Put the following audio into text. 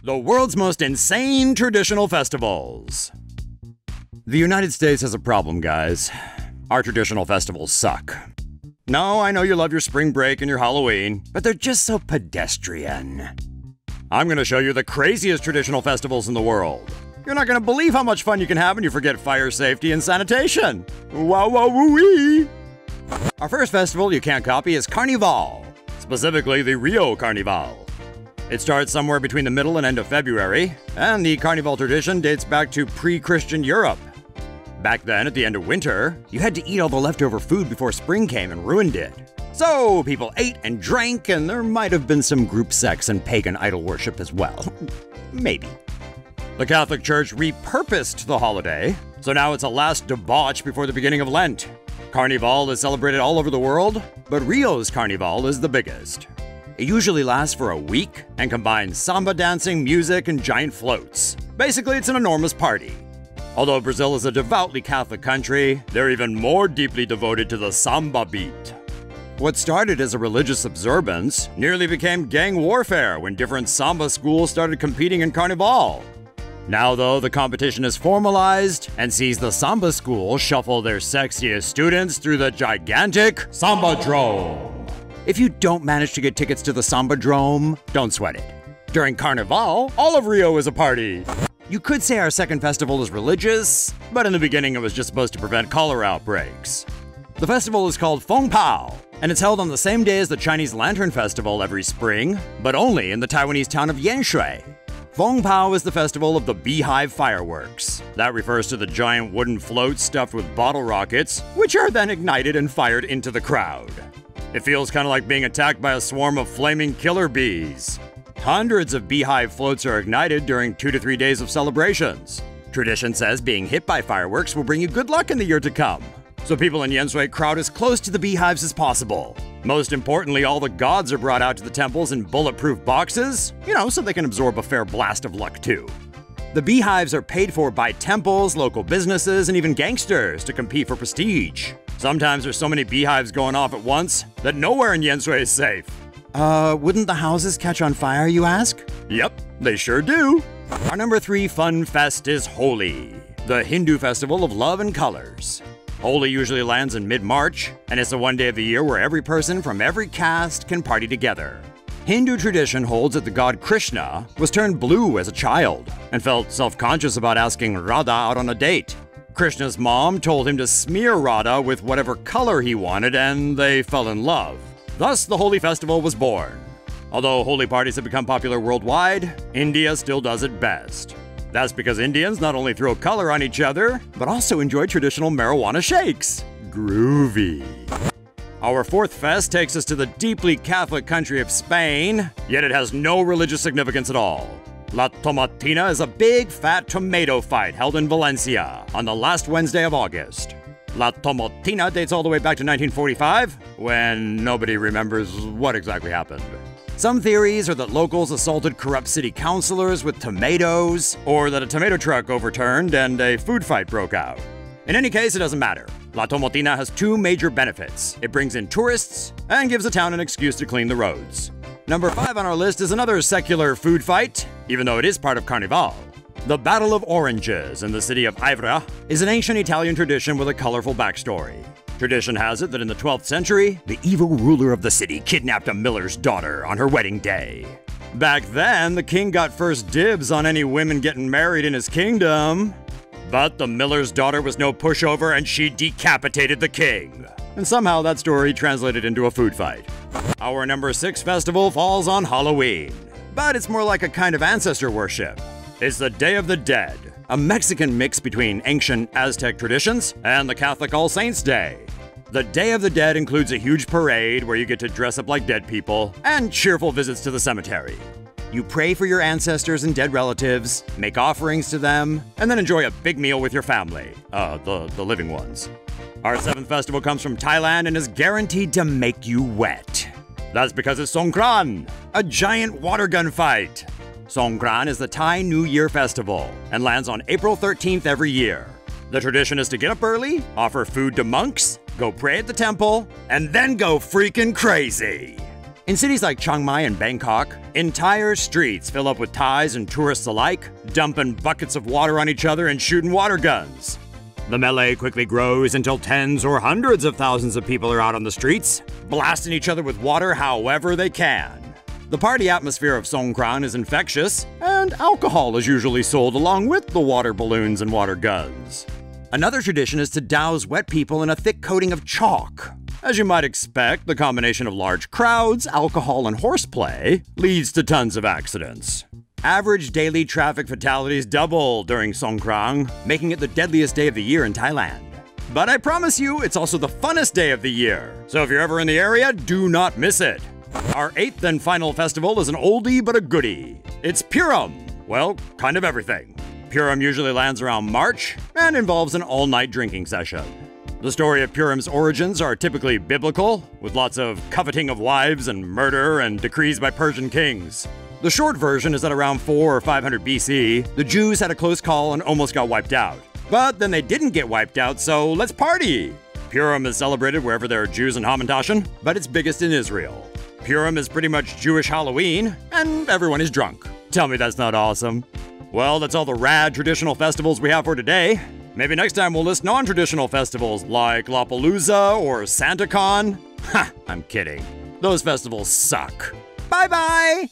the world's most insane traditional festivals. The United States has a problem, guys. Our traditional festivals suck. No, I know you love your spring break and your Halloween, but they're just so pedestrian. I'm gonna show you the craziest traditional festivals in the world. You're not gonna believe how much fun you can have when you forget fire safety and sanitation. Wow, wow, woo-wee! Our first festival you can't copy is Carnival, specifically the Rio Carnival. It starts somewhere between the middle and end of February, and the Carnival tradition dates back to pre-Christian Europe. Back then, at the end of winter, you had to eat all the leftover food before spring came and ruined it. So people ate and drank, and there might have been some group sex and pagan idol worship as well. Maybe. The Catholic Church repurposed the holiday, so now it's a last debauch before the beginning of Lent. Carnival is celebrated all over the world, but Rio's Carnival is the biggest. It usually lasts for a week and combines samba dancing, music, and giant floats. Basically, it's an enormous party. Although Brazil is a devoutly Catholic country, they're even more deeply devoted to the samba beat. What started as a religious observance nearly became gang warfare when different samba schools started competing in Carnival. Now, though, the competition is formalized and sees the samba school shuffle their sexiest students through the gigantic Samba-drome. If you don't manage to get tickets to the Samba-drome, don't sweat it. During Carnival, all of Rio is a party. You could say our second festival is religious, but in the beginning it was just supposed to prevent cholera outbreaks. The festival is called Fong Pao, and it's held on the same day as the Chinese Lantern Festival every spring, but only in the Taiwanese town of Yanshui. Fong Pao is the festival of the beehive fireworks. That refers to the giant wooden floats stuffed with bottle rockets, which are then ignited and fired into the crowd. It feels kind of like being attacked by a swarm of flaming killer bees. Hundreds of beehive floats are ignited during 2 to 3 days of celebrations. Tradition says being hit by fireworks will bring you good luck in the year to come. So people in Yanshui crowd as close to the beehives as possible. Most importantly, all the gods are brought out to the temples in bulletproof boxes, so they can absorb a fair blast of luck too. The beehives are paid for by temples, local businesses, and even gangsters to compete for prestige. Sometimes there's so many beehives going off at once that nowhere in Yanshui is safe. Wouldn't the houses catch on fire, you ask? Yep, they sure do. Our number 3 fun fest is Holi, the Hindu festival of love and colors. Holi usually lands in mid-March, and it's the one day of the year where every person from every caste can party together. Hindu tradition holds that the god Krishna was turned blue as a child and felt self-conscious about asking Radha out on a date. Krishna's mom told him to smear Radha with whatever color he wanted, and they fell in love. Thus, the Holi festival was born. Although Holi parties have become popular worldwide, India still does it best. That's because Indians not only throw color on each other, but also enjoy traditional marijuana shakes. Groovy. Our 4th fest takes us to the deeply Catholic country of Spain, yet it has no religious significance at all. La Tomatina is a big, fat tomato fight held in Valencia on the last Wednesday of August. La Tomatina dates all the way back to 1945, when nobody remembers what exactly happened. Some theories are that locals assaulted corrupt city councilors with tomatoes, or that a tomato truck overturned and a food fight broke out. In any case, it doesn't matter. La Tomatina has 2 major benefits. It brings in tourists and gives the town an excuse to clean the roads. Number 5 on our list is another secular food fight, even though it is part of Carnival. The Battle of Oranges in the city of Ivrea is an ancient Italian tradition with a colorful backstory. Tradition has it that in the 12th century, the evil ruler of the city kidnapped a miller's daughter on her wedding day. Back then, the king got first dibs on any women getting married in his kingdom. But the miller's daughter was no pushover and she decapitated the king. And somehow that story translated into a food fight. Our number 6 festival falls on Halloween, but it's more like a kind of ancestor worship. It's the Day of the Dead, a Mexican mix between ancient Aztec traditions and the Catholic All Saints' Day. The Day of the Dead includes a huge parade where you get to dress up like dead people and cheerful visits to the cemetery. You pray for your ancestors and dead relatives, make offerings to them, and then enjoy a big meal with your family. The living ones. Our 7th festival comes from Thailand and is guaranteed to make you wet. That's because it's Songkran, a giant water gun fight. Songkran is the Thai New Year festival and lands on April 13th every year. The tradition is to get up early, offer food to monks, go pray at the temple, and then go freaking crazy. In cities like Chiang Mai and Bangkok, entire streets fill up with Thais and tourists alike, dumping buckets of water on each other and shooting water guns. The melee quickly grows until tens or hundreds of thousands of people are out on the streets, blasting each other with water however they can. The party atmosphere of Songkran is infectious, and alcohol is usually sold along with the water balloons and water guns. Another tradition is to douse wet people in a thick coating of chalk. As you might expect, the combination of large crowds, alcohol, and horseplay leads to tons of accidents. Average daily traffic fatalities double during Songkran, making it the deadliest day of the year in Thailand. But I promise you, it's also the funnest day of the year, so if you're ever in the area, do not miss it. Our 8th and final festival is an oldie but a goodie. It's Purim. Well, kind of everything. Purim usually lands around March and involves an all-night drinking session. The story of Purim's origins are typically biblical, with lots of coveting of wives and murder and decrees by Persian kings. The short version is that around 400 or 500 BC, the Jews had a close call and almost got wiped out. But then they didn't get wiped out, so let's party! Purim is celebrated wherever there are Jews in Hamantashen, but it's biggest in Israel. Purim is pretty much Jewish Halloween, and everyone is drunk. Tell me that's not awesome. Well, that's all the rad traditional festivals we have for today. Maybe next time we'll list non-traditional festivals like Lollapalooza or SantaCon. Ha, I'm kidding. Those festivals suck. Bye-bye!